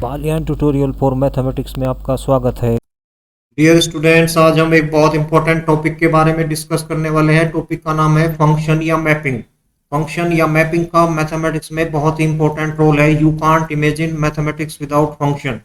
Balyan tutorial for mathematics में आपका स्वागत है। डियर स्टूडेंट्स, आज हम एक बहुत इंपॉर्टेंट टॉपिक के बारे में डिस्कस करने वाले हैं। टॉपिक का नाम है फंक्शन या मैपिंग। फंक्शन या मैपिंग का मैथमेटिक्स में बहुत इंपॉर्टेंट रोल है। You can't imagine mathematics without function.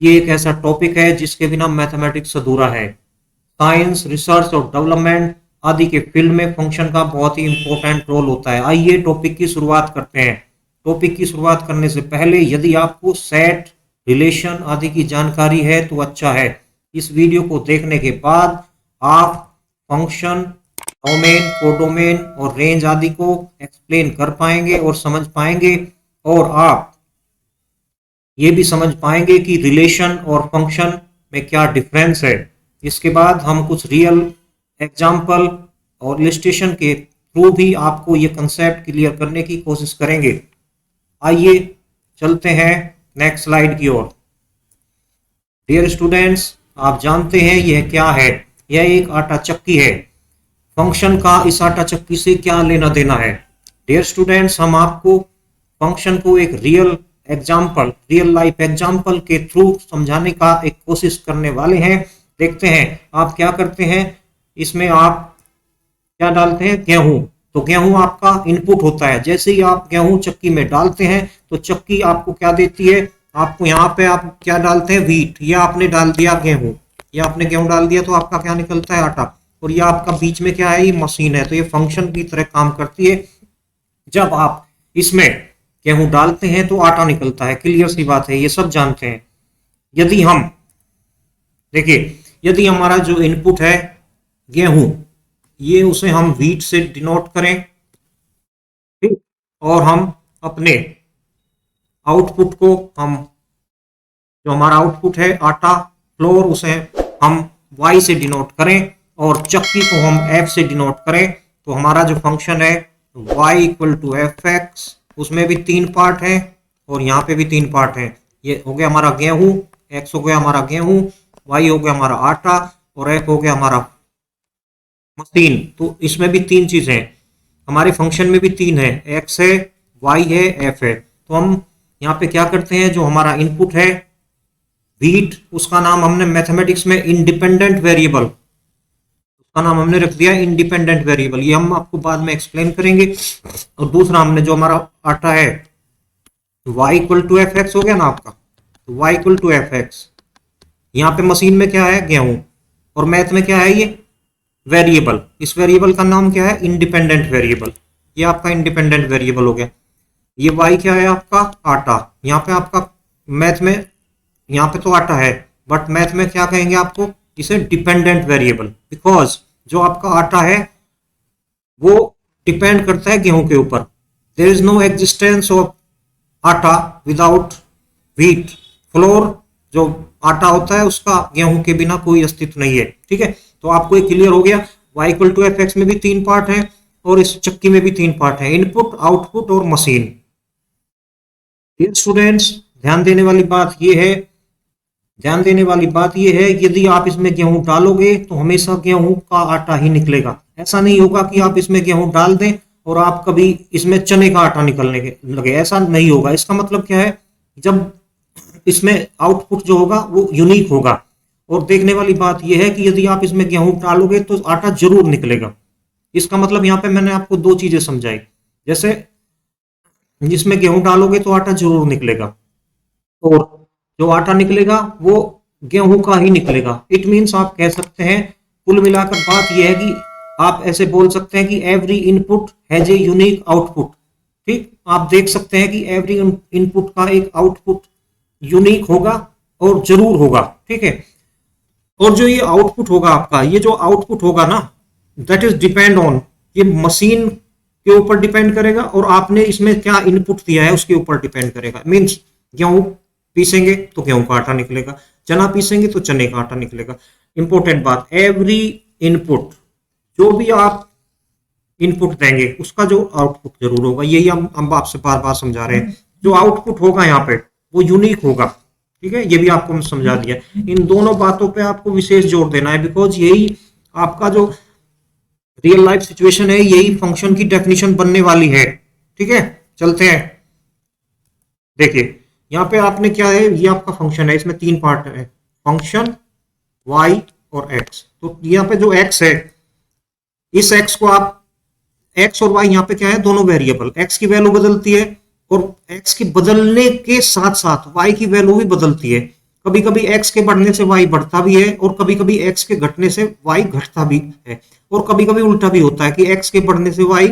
ये एक ऐसा टॉपिक है जिसके बिना मैथमेटिक्स अधूरा है। साइंस, रिसर्च और डेवलपमेंट आदि के फील्ड में फंक्शन का बहुत ही इंपॉर्टेंट रोल होता है। आइए टॉपिक की शुरुआत करते हैं। टॉपिक की शुरुआत करने से पहले यदि आपको सेट, रिलेशन आदि की जानकारी है तो अच्छा है। इस वीडियो को देखने के बाद आप फंक्शन, डोमेन, कोडोमेन और रेंज आदि को एक्सप्लेन कर पाएंगे और समझ पाएंगे, और आप ये भी समझ पाएंगे कि रिलेशन और फंक्शन में क्या डिफरेंस है। इसके बाद हम कुछ रियल एग्जाम्पल और इलस्ट्रेशन के थ्रू भी आपको ये कंसेप्ट क्लियर करने की कोशिश करेंगे। आइए चलते हैं नेक्स्ट स्लाइड की ओर। डियर स्टूडेंट्स, आप जानते हैं यह क्या है? यह एक आटा चक्की है। फंक्शन का इस आटा चक्की से क्या लेना देना है? डियर स्टूडेंट्स, हम आपको फंक्शन को एक real example, real life example के थ्रू समझाने का एक कोशिश करने वाले हैं। देखते हैं आप क्या करते हैं। इसमें आप क्या डालते हैं? गेहूं। तो गेहूं आपका इनपुट होता है। जैसे ही आप गेहूं चक्की में डालते हैं तो चक्की आपको क्या देती है? आपको यहाँ पे आप क्या डालते हैं? व्हीट। ये आपने डाल दिया गेहूं, ये आपने गेहूं डाल दिया तो आपका क्या निकलता है? आटा। और ये आपका बीच में क्या है? ये मशीन है। तो ये फंक्शन की तरह काम करती है। जब आप इसमें गेहूं डालते हैं तो आटा निकलता है। क्लियर सी बात है, ये सब जानते हैं। यदि हम देखिए, यदि हमारा जो इनपुट है गेहूं, ये उसे हम व्हीट से डिनोट करें, ठीक, और हम अपने आउटपुट को, हम जो हमारा आउटपुट है आटा, फ्लोर, उसे हम y से डिनोट करें और चक्की को हम f से डिनोट करें, तो हमारा जो फंक्शन है y equal to f x, उसमें भी 3 पार्ट हैं और यहाँ पे भी 3 पार्ट हैं। ये हो गया हमारा गेहूं, x हो गया हमारा गेहूं, y हो गया हमारा आटा और f हो गया हमारा मशीन। तो इसमें भी 3 चीजें हैं। हमारे फंक्शन में भी 3 है, x है, y है, f है। तो हम यहाँ पे क्या करते हैं, जो हमारा इनपुट है व्हीट, उसका नाम हमने मैथमेटिक्स में इंडिपेंडेंट वेरिएबल, उसका नाम हमने रख दिया इंडिपेंडेंट वेरिएबल। ये हम आपको बाद में एक्सप्लेन करेंगे। और दूसरा हमने जो हमारा आटा है y equal to f x हो गया ना आपका, तो y equal to f x. यहाँ पे मशीन में क्या है? गेहूं। और मैथ में क्या है? ये वेरिएबल। इस वेरिएबल का नाम क्या है? Independent variable. ये आपका इंडिपेंडेंट वेरिएबल हो गया। ये y क्या है? आपका आटा। यहाँ पे आपका मैथ में, यहाँ पे तो आटा है बट मैथ में क्या कहेंगे आपको? इसे डिपेंडेंट वेरिएबल, बिकॉज जो आपका आटा है वो डिपेंड करता है गेहूं के ऊपर। There is no existence of आटा विदाउट व्हीट। फ्लोर, जो आटा होता है उसका गेहूं के बिना कोई अस्तित्व नहीं है। ठीक है, तो आपको ये क्लियर हो गया। y equal to f x में भी 3 पार्ट है और इस चक्की में भी 3 पार्ट है, इनपुट, आउटपुट और मशीन। स्टूडेंट्स, ध्यान देने वाली बात यह है, ध्यान देने वाली बात यह है, यदि आप इसमें गेहूं डालोगे तो हमेशा गेहूं का आटा ही निकलेगा। ऐसा नहीं होगा कि आप इसमें गेहूं डाल दें और आप कभी इसमें चने का आटा निकलने लगे, ऐसा नहीं होगा। इसका मतलब क्या है? जब इसमें आउटपुट जो होगा वो यूनिक होगा। और देखने वाली बात यह है कि यदि आप इसमें गेहूं डालोगे तो आटा जरूर निकलेगा। इसका मतलब यहाँ पे मैंने आपको 2 चीजें समझाई। जैसे जिसमें गेहूं डालोगे तो आटा जरूर निकलेगा, और जो आटा निकलेगा वो गेहूं का ही निकलेगा। इट मीन्स आप कह सकते हैं, कुल मिलाकर बात यह है कि आप ऐसे बोल सकते हैं कि every input has a unique output. ठीक, आप देख सकते हैं कि एवरी इनपुट का एक आउटपुट यूनिक होगा और जरूर होगा। ठीक है, और जो ये आउटपुट होगा आपका, ये जो आउटपुट होगा ना, दैट इज डिपेंड ऑन, ये मशीन के ऊपर डिपेंड करेगा और आपने इसमें क्या इनपुट दिया है उसके ऊपर डिपेंड करेगा। मीन्स गेहूं पीसेंगे तो गेहूं का आटा निकलेगा, चना पीसेंगे तो चने का आटा निकलेगा। इंपॉर्टेंट बात, एवरी इनपुट, जो भी आप इनपुट देंगे उसका जो आउटपुट जरूर होगा। यही हम आपसे बार बार समझा रहे हैं। जो आउटपुट होगा यहाँ पे वो यूनिक होगा। ठीक है, ये भी आपको हम समझा दिया। इन दोनों बातों पे आपको विशेष जोर देना है, बिकॉज यही आपका जो रियल लाइफ सिचुएशन है, यही फंक्शन की डेफिनेशन बनने वाली है। ठीक है, चलते हैं। देखिए, यहाँ पे आपने क्या है, ये आपका फंक्शन है, इसमें तीन पार्ट है, फंक्शन, वाई और एक्स। तो यहाँ पे जो एक्स है, इस एक्स को आप, एक्स और वाई यहाँ पे क्या है, दोनों वेरिएबल, एक्स की वैल्यू बदलती है और एक्स के बदलने के साथ साथ वाई की वैल्यू भी बदलती है। कभी कभी एक्स के बढ़ने से वाई बढ़ता भी है और कभी कभी एक्स के घटने से वाई घटता भी है, और कभी कभी उल्टा भी होता है कि एक्स के बढ़ने से वाई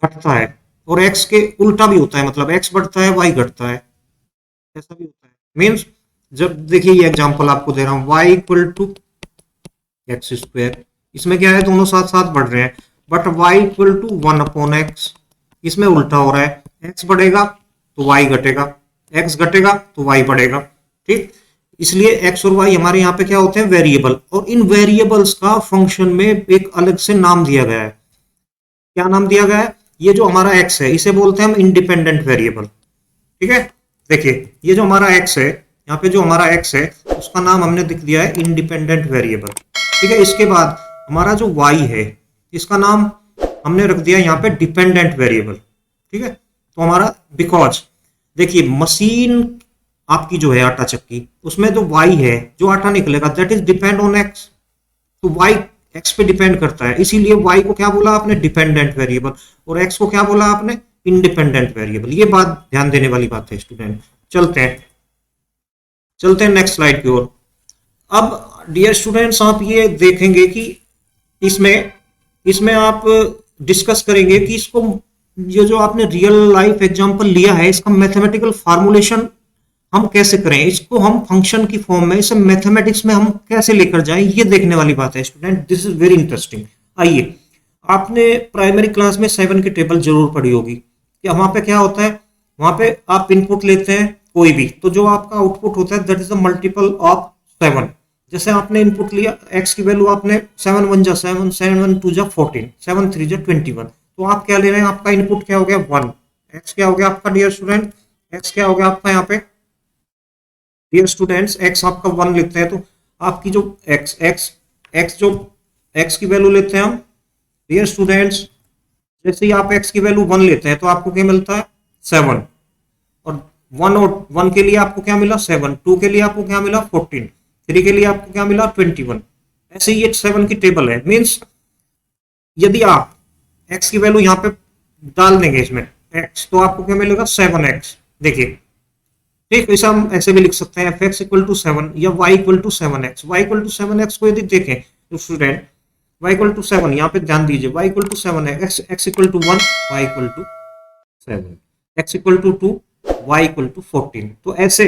घटता है और एक्स के उल्टा भी होता है, मतलब एक्स बढ़ता है वाई घटता है, ऐसा भी होता है। मीन्स जब देखिए ये एग्जांपल आपको दे रहा हूं, y equal to x square, इसमें क्या है, दोनों साथ साथ बढ़ रहे हैं, but y equal to 1/x, इसमें उल्टा हो रहा है, x बढ़ेगा तो y घटेगा, x घटेगा तो y बढ़ेगा, ठीक। इसलिए x और y हमारे यहाँ पे क्या होते हैं, वेरिएबल, और इन वेरिएबल्स का फंक्शन में एक अलग से नाम दिया गया है। क्या नाम दिया गया है, ये जो हमारा x है इसे बोलते हैं हम इंडिपेंडेंट वेरिएबल, ठीक है। देखिए ये जो हमारा x है, यहाँ पे जो हमारा x है उसका नाम हमने लिख दिया है इंडिपेंडेंट वेरिएबल, ठीक है। इसके बाद हमारा जो y है इसका नाम हमने रख दिया यहाँ पे डिपेंडेंट वेरिएबल, ठीक है। तो हमारा, बिकॉज देखिए मशीन आपकी जो है आटा चक्की, उसमें जो y है, जो आटा निकलेगा, that is depend on x, तो y x पे डिपेंड करता है, इसीलिए y को क्या बोला आपने, डिपेंडेंट वेरिएबल, और x को क्या बोला आपने, इंडिपेंडेंट वेरिएबल। ये बात ध्यान देने वाली बात है स्टूडेंट। चलते हैं नेक्स्ट स्लाइड की ओर। अब डियर स्टूडेंट्स, आप ये देखेंगे कि इसमें इसमें आप डिस्कस करेंगे कि इसको, ये जो आपने रियल लाइफ एग्जांपल लिया है, इसका मैथमेटिकल फार्मूलेशन हम कैसे करें, इसको हम फंक्शन की फॉर्म में, इसे मैथमेटिक्स में हम कैसे लेकर जाएं, ये देखने वाली बात है student. This is very interesting. आइए, आपने प्राइमरी क्लास में 7 की टेबल जरूर पढ़ी होगी कि वहां पे क्या होता है, वहां पे आप इनपुट लेते हैं कोई भी, तो जो आपका आउटपुट होता है that is a multiple of 7। जैसे आपने इनपुट लिया x की वैल्यू, आपने 7 1 जा 7, 7 2 जा 14, 7 3 जा 21, तो आप क्या ले रहे हैं, आपका इनपुट क्या हो गया, 1। x क्या हो गया आपका डियर स्टूडेंट, x क्या हो गया आपका यहाँ पे डियर स्टूडेंट्स, x आपका 1 लिखते हैं, तो आपकी जो x की वैल्यू लेते हैं हम डियर स्टूडेंट्स, जैसे ही आप x की वैल्यू 1 लेते हैं तो आपको क्या मिलता है, 7, और 1 के लिए आपको क्या मिला, 7, 2 के लिए आपको क्या मिला, 14, 3 के लिए आपको क्या मिला, 21। ऐसे ही ये 7 की टेबल है। मींस यदि आप x की वैल्यू यहाँ पे डाल देंगे इसमें x, तो आपको क्या मिलेगा, 7x। देखिए ठीक, ऐसा हम ऐसे भी लिख सकते हैं, fx इक्वल टू 7 या y equal to 7x। y equal to 7x को यदि देखें स्टूडेंट, y इक्वल टू 7, यहाँ पे ध्यान दीजिए, y इक्वल टू 7 है, x equal to 1, y equal to 7, x equal to 2, y equal to 14। तो ऐसे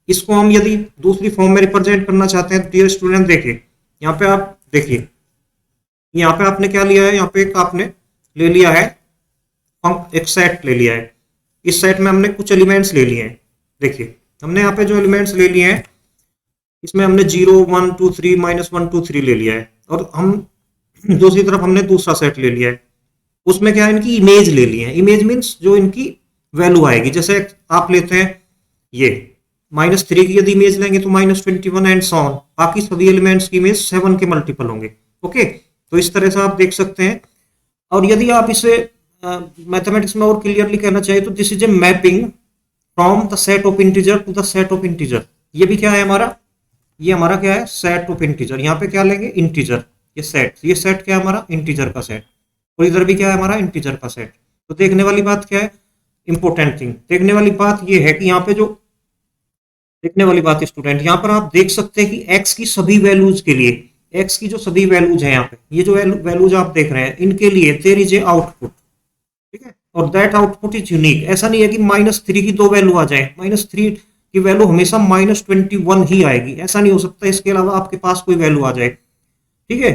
इसको हम यदि दूसरी फॉर्म में रिप्रेजेंट करना चाहते हैं, डियर स्टूडेंट देखिए यहाँ पे, आप देखिए यहाँ पे आपने क्या लिया है, यहाँ पे एक आपने ले लिया है, एक सेट ले लिया है, इस सेट में हमने कुछ एलिमेंट्स ले लिए हैं। देखिए हमने यहाँ पे जो एलिमेंट्स ले लिए हैं, इसमें हमने 0 1 2 3 -1 2 3 ले लिया है, और हम दूसरी तरफ हमने दूसरा सेट ले लिया है, उसमें क्या है, इनकी इमेज ले ली है। इमेज मीन्स जो इनकी वैल्यू आएगी, जैसे आप लेते हैं ये -3 की यदि इमेज लेंगे तो -21 एंड सो ऑन, बाकी सभी एलिमेंट्स की इमेज 7 के मल्टीपल होंगे। ओके, तो इस तरह से आप देख सकते हैं। और यदि आप इसे मैथमेटिक्स में और क्लियरली कहना चाहिए तो this is a mapping from the set of integer to the set of integer. ये भी क्या है हमारा, ये हमारा क्या है, सेट ऑफ इंटीजर। यहाँ पे क्या लेंगे, इंटीजर, ये सेट क्या है हमारा, इंटीजर का सेट, और इधर भी क्या है हमारा, इंटीजर का सेट। तो देखने वाली बात क्या है, इंपॉर्टेंट थिंग देखने वाली बात ये है कि यहाँ पे जो देखने वाली बात स्टूडेंट, यहाँ पर आप देख सकते हैं कि x की सभी वैल्यूज के लिए, x की जो सभी वैल्यूज है यहाँ पे, ये जो वैल्यूज आप देख रहे हैं, इनके लिए देयर इज ए आउटपुट, ठीक है, और दैट आउटपुट इज यूनिक। ऐसा नहीं है कि -3 की 2 वैल्यू आ जाए, -3 की वैल्यू हमेशा -21 ही आएगी, ऐसा नहीं हो सकता, इसके अलावा आपके पास कोई वैल्यू आ जाए, ठीक है।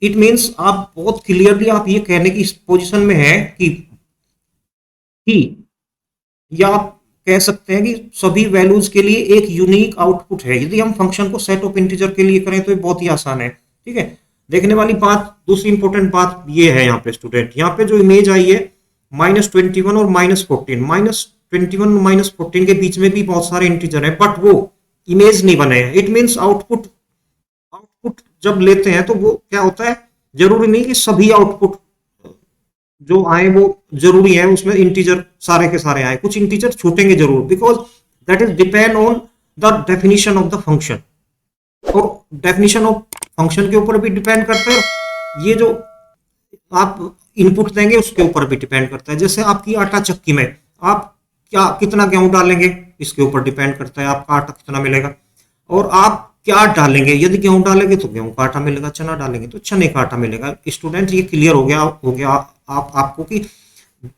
इट मीन्स आप बहुत क्लियरली आप ये कहने की पोजिशन में है कि या आप कह सकते हैं कि सभी वैल्यूज के लिए एक यूनिक आउटपुट है। यदि हम फंक्शन को सेट ऑफ इंटीजर के लिए करें तो ये बहुत ही आसान है, ठीक है। देखने वाली बात, दूसरी इंपॉर्टेंट बात ये है यहाँ पे स्टूडेंट, यहाँ पे जो इमेज आई है -21 और -14, -21 और -14 के बीच में भी बहुत सारे इंटीजर है, बट वो इमेज नहीं बने हैं। इट मीन्स आउटपुट जब लेते हैं तो वो क्या होता है, जरूरी नहीं कि सभी आउटपुट जो आए वो जरूरी है उसमें इंटीजर सारे के सारे आए, कुछ इंटीजर छूटेंगे जरूर, because that is depend on the definition of the function. और डेफिनेशन ऑफ फंक्शन के ऊपर भी डिपेंड करता है, ये जो आप इनपुट देंगे उसके ऊपर भी डिपेंड करता है। जैसे आपकी आटा चक्की में आप क्या कितना गेहूं डालेंगे, इसके ऊपर डिपेंड करता है आपका आटा कितना मिलेगा। और आप क्या डालेंगे, यदि गेहूं डालेंगे तो गेहूं का आटा मिलेगा, चना डालेंगे तो चने का आटा मिलेगा। स्टूडेंट ये क्लियर हो गया आपको कि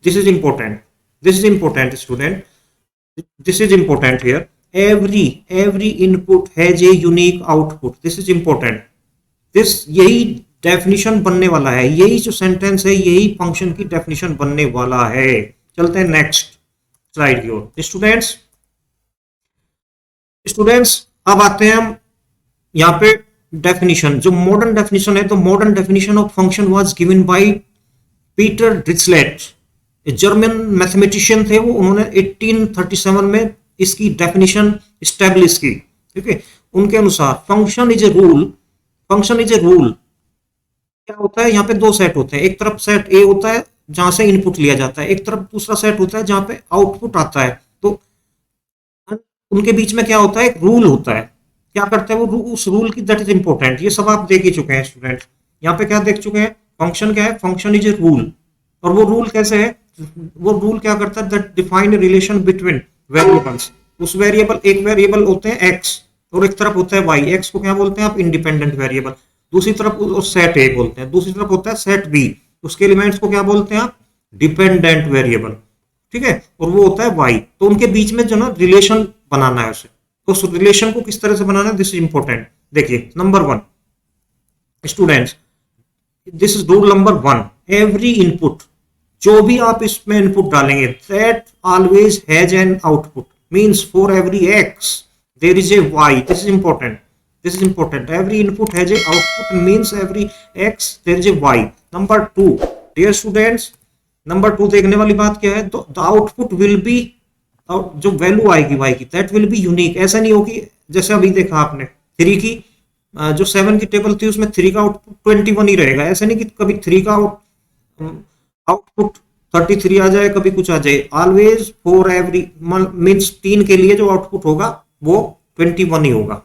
this is important student, this is important here. every input has a unique output, this is important। This यही डेफिनेशन बनने वाला है, यही जो सेंटेंस है यही फंक्शन की डेफिनेशन बनने वाला है। चलते हैं नेक्स्ट स्लाइड की ओर। स्टूडेंट्स अब आते हैं हम यहाँ पे डेफिनेशन, जो मॉडर्न डेफिनेशन है। तो modern definition of function was given by Peter Dirichlet, German mathematician थे वो। उन्होंने 1837 में इसकी डेफिनेशन स्टैब्लिश की। ठीक है, उनके अनुसार फंक्शन इज ए रूल, क्या होता है, यहाँ पे दो सेट होते हैं। एक तरफ सेट ए होता है जहां से इनपुट लिया जाता है, एक तरफ दूसरा सेट होता है जहां पे आउटपुट आता है। तो उनके बीच में क्या होता है, एक रूल होता है। क्या करता है वो, उस रूल की, दैट इज इंपॉर्टेंट। ये सब आप देख ही चुके हैं स्टूडेंट। यहाँ पे क्या देख चुके हैं, फंक्शन क्या है, फंक्शन इज ए रूल। और वो रूल कैसे है, वो रूल क्या करता है, that define relation between variables. उस वेरिएबल, एक वेरिएबल होते हैं एक्स और एक तरफ होता है वाई। एक्स को क्या बोलते हैं आप, इंडिपेंडेंट वेरिएबल। दूसरी तरफ सेट ए बोलते हैं, दूसरी तरफ होता है सेट बी, उसके एलिमेंट्स को क्या बोलते हैं आप, डिपेंडेंट वेरिएबल। ठीक है, और वो होता है वाई। तो उनके बीच में जो ना रिलेशन बनाना है उसे, तो उस रिलेशन को किस तरह से बनाना है, दिस इज इंपॉर्टेंट। देखिए number 1 students, this is rule number 1, every input, जो भी आप इसमें इनपुट डालेंगे, that always has an output. Means for every x there is a y. This is important. Every input has a output, means every x there is a y। Number 2, dear students, number 2 देखने वाली बात क्या है, तो the output will be, जो value आएगी y की, that will be unique. ऐसा नहीं होगी जैसे अभी देखा आपने 3 की, जो 7 की टेबल थी उसमें 3 का आउटपुट 21 ही रहेगा। ऐसा नहीं कि कभी 3 का आउटपुट 33 आ जाए, कभी कुछ आ जाए। ऑलवेज फॉर एवरी, मीन्स 3 के लिए जो आउटपुट होगा वो 21 ही होगा।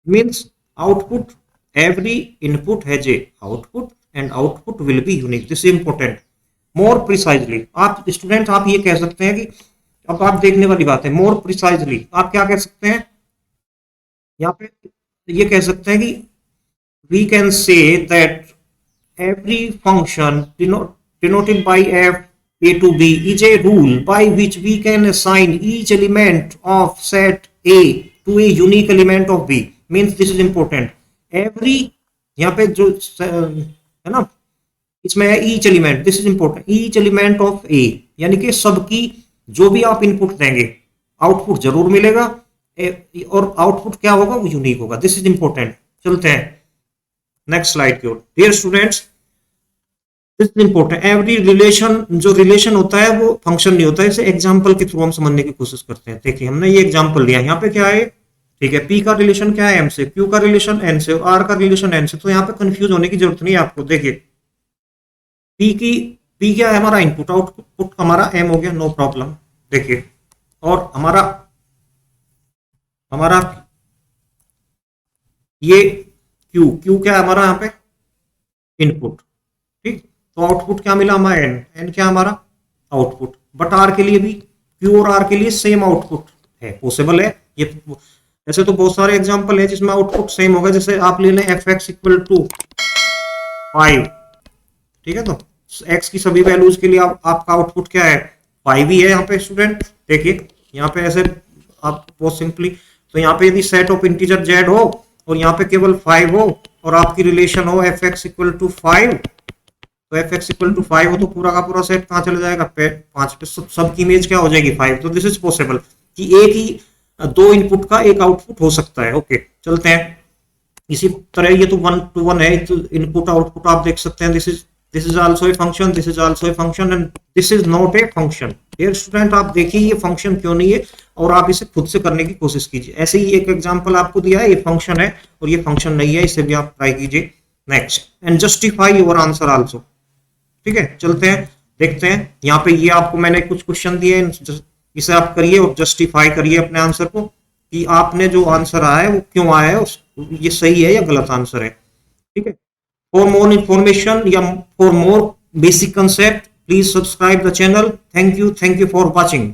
Means output, every input has a output and output will be unique। This is important। More precisely, आप स्टूडेंट आप ये कह सकते हैं कि, अब आप देखने वाली बात है, more precisely आप क्या कह सकते हैं, यहाँ पे ये कह सकते हैं कि we can say that every function denoted by f a to b is a rule by which we can assign each element of set a to a unique element of b। Means this is important. Every, यहाँ पे जो है ना, इसमें है each element, this is important, each element of A, यानी कि सबकी जो भी आप इनपुट देंगे आउटपुट जरूर मिलेगा, और आउटपुट क्या होगा, वो यूनिक होगा। This is important. चलते हैं नेक्स्ट स्लाइड की ओर। Dear students, this is important. Every relation, जो रिलेशन होता है वो फंक्शन नहीं होता है। इसे एग्जाम्पल के थ्रू हम समझने की कोशिश करते हैं। देखिए हमने ये एग्जाम्पल लिया, यहाँ पे क्या है, ठीक है, P का रिलेशन क्या है, M से, Q का रिलेशन N से, R का रिलेशन N से। तो यहाँ पे कंफ्यूज होने की जरूरत नहीं है आपको। देखिए P क्या है हमारा इनपुट, आउटपुट हमारा M हो गया, नो प्रॉब्लम। देखिए, और हमारा ये Q क्या है हमारा यहाँ पे इनपुट। ठीक, तो आउटपुट क्या मिला हमारा N क्या हमारा आउटपुट। बट R के लिए भी, Q और R के लिए सेम आउटपुट है, पॉसिबल है ये। ऐसे तो बहुत सारे एग्जांपल है जिसमें आउटपुट सेम होगा। जैसे आप ले लें fx इक्वल टू 5, ठीक है, तो x की सभी वैल्यूज के लिए आपका आउटपुट क्या है, 5 ही है यहाँ पे स्टूडेंट। देखिए यहाँ पे ऐसे आप बहुत सिंपली, तो यहाँ पे यदि सेट ऑफ इंटीजर z हो और यहाँ पे केवल 5 हो और आपकी रिलेशन हो fx इक्वल टू 5, तो fx इक्वल टू 5 हो तो पूरा का पूरा सेट कहाँ चला जाएगा, 5 पे। सबकी इमेज क्या हो जाएगी, 5। तो दिस इज पॉसिबल कि एक ही दो इनपुट का एक आउटपुट हो सकता है। ओके, चलते हैं। इसी तरह ये तो 1 to 1 है, तो इनपुट आउटपुट आप देख सकते हैं। This is also a function, this is also a function, and this is not a function. Dear student, आप देखिए ये फंक्शन क्यों नहीं है, और आप इसे खुद से करने की कोशिश कीजिए। ऐसे ही एक एग्जांपल आपको दिया है, ये फंक्शन है और ये फंक्शन नहीं है, इसे भी आप ट्राई कीजिए। Next, and justify your answer also. ठीक है, चलते हैं। देखते हैं यहाँ पे, ये आपको मैंने कुछ क्वेश्चन दिए, इसे आप करिए और जस्टिफाई करिए अपने आंसर को कि आपने जो आंसर आया है वो क्यों आया है, ये सही है या गलत आंसर है। ठीक है। फॉर मोर इंफॉर्मेशन या for more basic concept, please subscribe the channel. Thank you for watching.